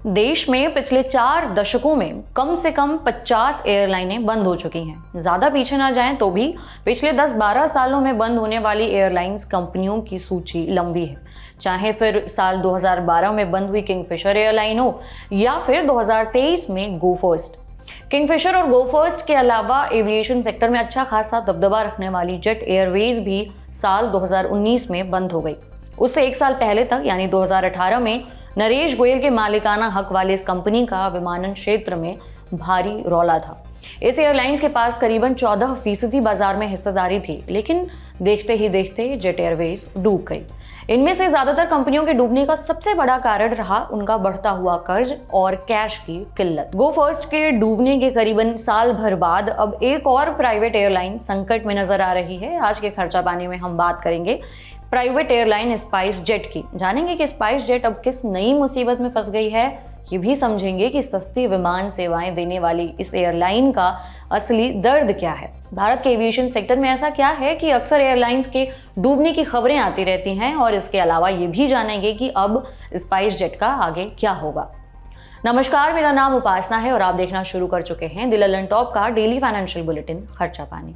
देश में पिछले 4 दशकों में कम से कम 50 एयरलाइनें बंद हो चुकी हैं। ज़्यादा पीछे ना जाएं तो भी पिछले 10-12 सालों में बंद होने वाली एयरलाइंस कंपनियों की सूची लंबी है। चाहे फिर साल 2012 में बंद हुई किंगफिशर एयरलाइन हो या फिर 2023 में गो फर्स्ट। किंगफिशर और गो फर्स्ट के अलावा एविएशन सेक्टर में अच्छा खासा दबदबा रखने वाली जेट एयरवेज भी साल 2019 में बंद हो गई। उससे 1 साल पहले तक यानी 2018 में नरेश गोयल के मालिकाना हक वाले इस कंपनी का विमानन क्षेत्र में भारी रौला था। इस एयरलाइंस के पास करीबन 14% बाजार में हिस्सेदारी थी, लेकिन देखते ही देखते जेट एयरवेज डूब गई। इनमें से ज्यादातर कंपनियों के डूबने का सबसे बड़ा कारण रहा उनका बढ़ता हुआ कर्ज और कैश की किल्लत। गो फर्स्ट के डूबने के करीबन साल भर बाद अब एक और प्राइवेट एयरलाइन संकट में नजर आ रही है। आज के खर्चा पानी में हम बात करेंगे प्राइवेट एयरलाइन स्पाइस जेट की। जानेंगे कि स्पाइस जेट अब किस नई मुसीबत में फंस गई है। ये भी समझेंगे कि सस्ती विमान सेवाएं देने वाली इस एयरलाइन का असली दर्द क्या है। भारत के एविएशन सेक्टर में ऐसा क्या है कि अक्सर एयरलाइंस के डूबने की खबरें आती रहती हैं, और इसके अलावा ये भी जानेंगे कि अब स्पाइस जेट का आगे क्या होगा। नमस्कार, मेरा नाम उपासना है और आप देखना शुरू कर चुके हैं द ललन टॉप का डेली फाइनेंशियल बुलेटिन खर्चा पानी।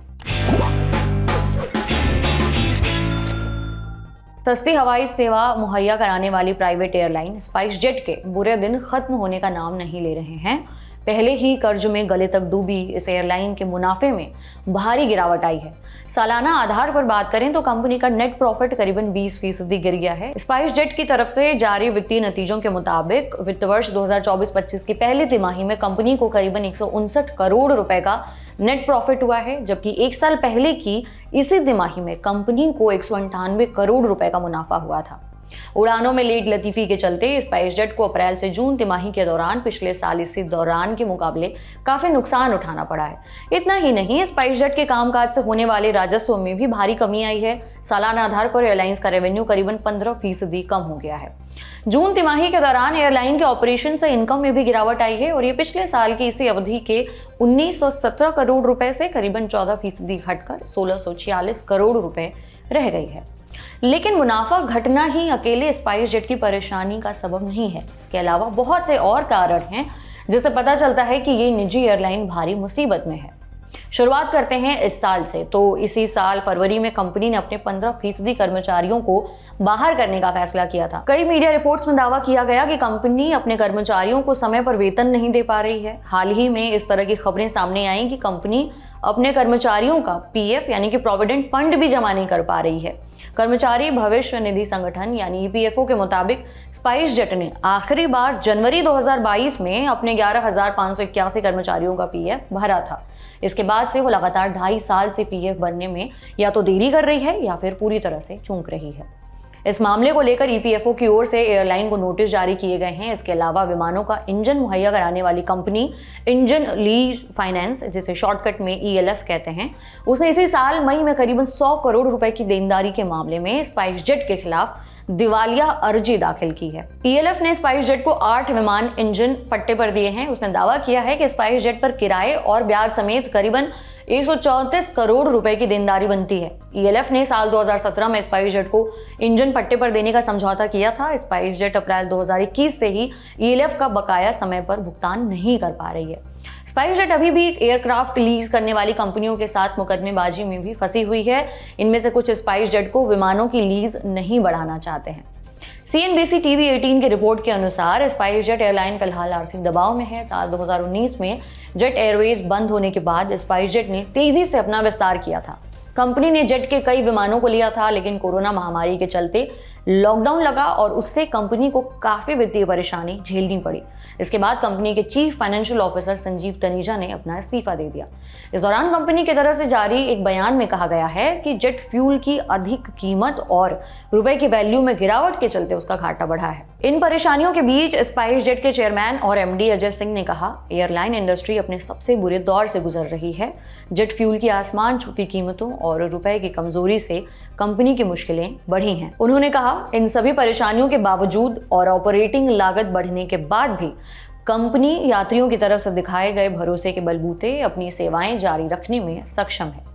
सस्ती हवाई सेवा मुहैया कराने वाली प्राइवेट एयरलाइन स्पाइस जेट के बुरे दिन खत्म होने का नाम नहीं ले रहे हैं। पहले ही कर्ज में गले तक डूबी इस एयरलाइन के मुनाफे में भारी गिरावट आई है। सालाना आधार पर बात करें तो कंपनी का नेट प्रॉफिट करीबन 20% गिर गया है। स्पाइस जेट की तरफ से जारी वित्तीय नतीजों के मुताबिक वित्त वर्ष 2024-25 की पहली तिमाही में कंपनी को करीबन 159 करोड़ रुपए का नेट प्रॉफिट हुआ है, जबकि 1 साल पहले की इसी तिमाही में कंपनी को 198 करोड़ रुपए का मुनाफा हुआ था। उड़ानों में लेट लतीफी के चलते स्पाइस जेट को अप्रैल से जून तिमाही के दौरान पिछले साल इसी दौरान के मुकाबले काफी नुकसान उठाना पड़ा है। इतना ही नहीं, स्पाइस जेट के कामकाज से होने वाले राजस्व में भी भारी कमी आई है। सालाना आधार पर एयरलाइंस का रेवेन्यू करीबन 15% कम हो गया है। जून तिमाही के दौरान एयरलाइन के ऑपरेशन से इनकम में भी गिरावट आई है और ये पिछले साल की इसी अवधि के 1917 करोड़ रुपए से करीबन 14% घटकर 1646 करोड़ रुपए रह गई है। लेकिन मुनाफा घटना ही अकेले स्पाइस जेट की परेशानी का सबब नहीं है। इसके अलावा बहुत से और कारण हैं जिससे पता चलता है कि ये निजी एयरलाइन भारी मुसीबत में है। शुरुआत करते हैं इस साल से। तो इसी साल फरवरी में कंपनी ने अपने 15% कर्मचारियों को बाहर करने का फैसला किया था। कई मीडिया रिपोर्ट्स में दावा किया गया कि कंपनी अपने कर्मचारियों को समय पर वेतन नहीं दे पा रही है। हाल ही में इस तरह की खबरें सामने आई कि कंपनी अपने कर्मचारियों का पीएफ यानी कि प्रोविडेंट फंड भी जमा नहीं कर पा रही है। कर्मचारी भविष्य निधि संगठन यानी ईपीएफओ के मुताबिक स्पाइस जेट ने आखिरी बार जनवरी 2022 में अपने 11,581 कर्मचारियों का पीएफ भरा था। इसके बाद से वो लगातार 2.5 साल से पीएफ भरने में या तो देरी कर रही है या फिर पूरी तरह से चूक रही है। इस मामले को लेकर ईपीएफओ की ओर से एयरलाइन को नोटिस जारी किए गए हैं। इसके अलावा विमानों का इंजन मुहैया कराने वाली कंपनी इंजन लीज फाइनेंस, जिसे शॉर्टकट में ईएलएफ कहते हैं, उसने इसी साल मई में करीबन 100 करोड़ रुपए की देनदारी के मामले में स्पाइस जेट के खिलाफ दिवालिया अर्जी दाखिल की है। ईएलएफ ने स्पाइस जेट को 8 विमान इंजन पट्टे पर दिए हैं। उसने दावा किया है कि स्पाइस जेट पर किराए और ब्याज समेत करीबन 134 करोड़ रुपए की देनदारी बनती है। ईएलएफ ने साल 2017 में स्पाइस जेट को इंजन पट्टे पर देने का समझौता किया था। स्पाइस जेट अप्रैल 2021 से ही ईएलएफ का बकाया समय पर भुगतान नहीं कर पा रही है। स्पाइस जेट अभी भी एयरक्राफ्ट लीज करने वाली कंपनियों के साथ मुकदमेबाजी में भी फंसी हुई है। इनमें से कुछ स्पाइस जेट को विमानों की लीज नहीं बढ़ाना चाहते हैं। सीएनबीसी टीवी 18 की रिपोर्ट के अनुसार स्पाइस जेट एयरलाइन फिलहाल आर्थिक दबाव में है। साल 2019 में जेट एयरवेज बंद होने के बाद स्पाइस जेट ने तेजी से अपना विस्तार किया था। कंपनी ने जेट के कई विमानों को लिया था, लेकिन कोरोना महामारी के चलते लॉकडाउन लगा और उससे कंपनी को काफी वित्तीय परेशानी झेलनी पड़ी। इसके बाद कंपनी के chief financial officer Sanjeev Taneja ने अपना इस्तीफा दे दिया। इस दौरान कंपनी की तरफ से जारी एक बयान में कहा गया है कि जेट फ्यूल की अधिक कीमत और रुपए की वैल्यू में गिरावट के चलते उसका घाटा बढ़ा है। इन परेशानियों के बीच स्पाइस जेट के चेयरमैन और एमडी अजय सिंह ने कहा, एयरलाइन इंडस्ट्री अपने सबसे बुरे दौर से गुजर रही है। जेट फ्यूल की आसमान छूती कीमतों और रुपए की कमजोरी से कंपनी की मुश्किलें बढ़ी हैं। उन्होंने कहा, इन सभी परेशानियों के बावजूद और ऑपरेटिंग लागत बढ़ने के बाद भी कंपनी यात्रियों की तरफ से दिखाए गए भरोसे के बलबूते अपनी सेवाएं जारी रखने में सक्षम है।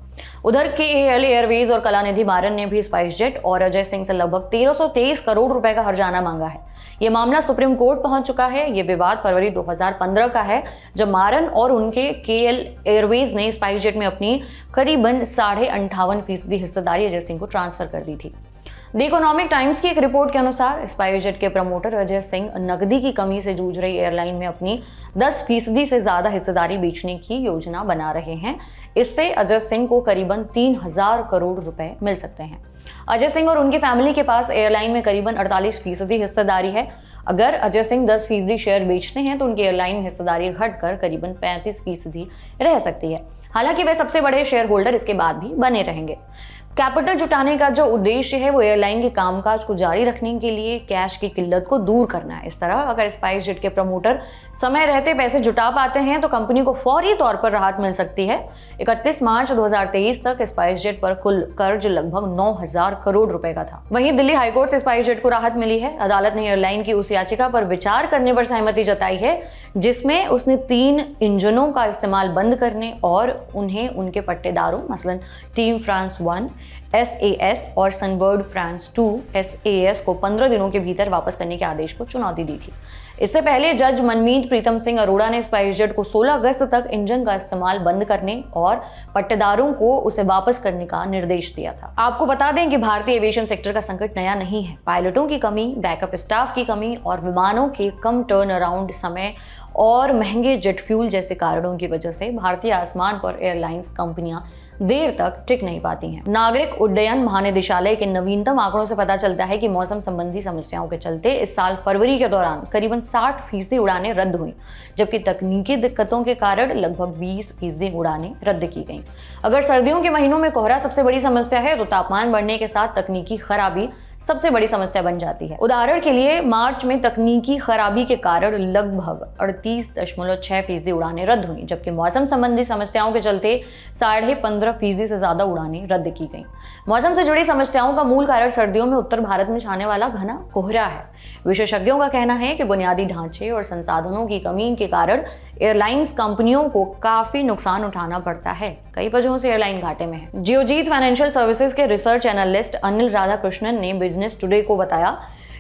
उधर KAL एयरवेज और कलानिधि मारन ने भी स्पाइसजेट और अजय सिंह से लगभग 1323 करोड़ रुपए का हर्जाना मांगा है। यह मामला सुप्रीम कोर्ट पहुंच चुका है। यह विवाद फरवरी 2015 का है, जब मारन और उनके KAL एयरवेज ने स्पाइसजेट में अपनी करीबन 58.5% हिस्सेदारी अजय सिंह को ट्रांसफर कर दी थी। द इकोनॉमिक टाइम्स की एक रिपोर्ट के अनुसार स्पाइसजेट के प्रमोटर अजय सिंह नकदी की कमी से जूझ रही एयरलाइन में अपनी 10% से ज्यादा हिस्सेदारी बेचने की योजना बना रहे हैं। इससे अजय सिंह को करीबन 3000 करोड़ रुपए मिल सकते हैं। अजय सिंह और उनकी फैमिली के पास एयरलाइन में करीबन 48% हिस्सेदारी है। अगर अजय सिंह 10% शेयर बेचते हैं तो उनकी एयरलाइन में हिस्सेदारी घटकर करीबन 35% रह सकती है। हालांकि वे सबसे बड़े शेयर होल्डर इसके बाद भी बने रहेंगे। कैपिटल जुटाने का जो उद्देश्य है वो एयरलाइन के कामकाज को जारी रखने के लिए कैश की किल्लत को दूर करना है। इस तरह अगर स्पाइसजेट के प्रमोटर समय रहते पैसे जुटा पाते हैं तो कंपनी को फौरी तौर पर राहत मिल सकती है। 31 मार्च 2023 तक स्पाइसजेट पर कुल कर्ज लगभग 9000 करोड़ रुपए का था। वहीं दिल्ली हाईकोर्ट से स्पाइसजेट को राहत मिली है। अदालत ने एयरलाइन की उस याचिका पर विचार करने पर सहमति जताई है जिसमें उसने 3 इंजनों का इस्तेमाल बंद करने और उन्हें उनके पट्टेदारों मसलन टीम फ्रांस 1 SAS और सनबर्ड फ्रांस 2 SAS को 15 दिनों के भीतर वापस करने के आदेश को चुनौती दी थी। इससे पहले जज मनमीत प्रीतम सिंह अरोड़ा ने स्पाइसजेट को 16 अगस्त तक इंजन का इस्तेमाल बंद करने और पट्टेदारों को उसे वापस करने का निर्देश दिया था। आपको बता दें कि भारतीय एविएशन सेक्टर का संकट नया नहीं है। पायलटों की कमी, बैकअप स्टाफ की कमी और विमानों के कम टर्न अराउंड समय और महंगे जेट फ्यूल जैसे कारणों की वजह से भारतीय आसमान पर एयरलाइंस कंपनियां देर तक टिक नहीं पाती हैं। नागरिक उड्डयन महानिदेशालय के नवीनतम आंकड़ों से पता चलता है कि मौसम संबंधी समस्याओं के चलते इस साल फरवरी के दौरान करीबन 60% उड़ानें रद्द हुई, जबकि तकनीकी दिक्कतों के कारण लगभग 20% उड़ानें रद्द की गईं। अगर सर्दियों के महीनों में कोहरा सबसे बड़ी समस्या है तो तापमान बढ़ने के साथ तकनीकी खराबी सबसे बड़ी समस्या बन जाती है। उदाहरण के लिए मार्च में तकनीकी खराबी के कारण लगभग 38.6% उड़ानें रद्द हुई, जबकि मौसम संबंधी समस्याओं के चलते 15.5% से ज्यादा उड़ानें रद्द की गईं। मौसम से जुड़ी समस्याओं का मूल कारण सर्दियों में उत्तर भारत में छाने वाला घना कोहरा है। विशेषज्ञों का कहना है कि बुनियादी ढांचे और संसाधनों की कमी के कारण एयरलाइंस कंपनियों को काफी नुकसान उठाना पड़ता है। कई वजहों से एयरलाइन घाटे में है। जियोजीत फाइनेंशियल सर्विसेज के रिसर्च एनालिस्ट अनिल राधाकृष्णन ने बिजनेस टुडे को बताया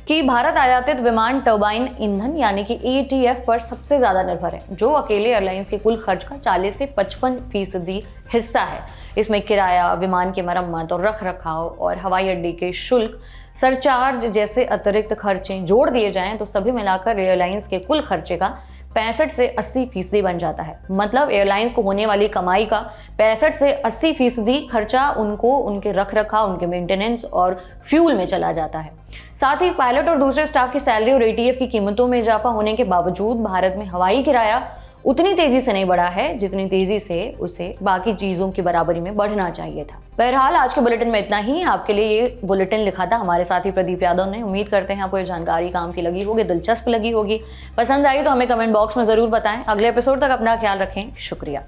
कि भारत आयातित विमान टर्बाइन ईंधन यानी कि ATF पर सबसे ज्यादा निर्भर है, जो अकेले एयरलाइंस के कुल खर्च का 40 से 55% हिस्सा है। इसमें किराया, विमान की मरम्मत और रख रखाव और हवाई अड्डे के शुल्क, सरचार्ज जैसे अतिरिक्त खर्चे जोड़ दिए जाएं तो सभी मिलाकर एयरलाइंस के कुल खर्चे का 65 से 80% बन जाता है। मतलब एयरलाइंस को होने वाली कमाई का 65 से 80% खर्चा उनको उनके रख रखाव, उनके मेंटेनेंस और फ्यूल में चला जाता है। साथ ही पायलट और दूसरे स्टाफ की सैलरी और ATF की कीमतों में इजाफा होने के बावजूद भारत में हवाई किराया उतनी तेजी से नहीं बढ़ा है जितनी तेजी से उसे बाकी चीजों की बराबरी में बढ़ना चाहिए था। बहरहाल आज के बुलेटिन में इतना ही। आपके लिए ये बुलेटिन लिखा था हमारे साथी प्रदीप यादव ने। उम्मीद करते हैं आपको ये जानकारी काम की लगी होगी, दिलचस्प लगी होगी। पसंद आई तो हमें कमेंट बॉक्स में जरूर बताएं। अगले एपिसोड तक अपना ख्याल रखें। शुक्रिया।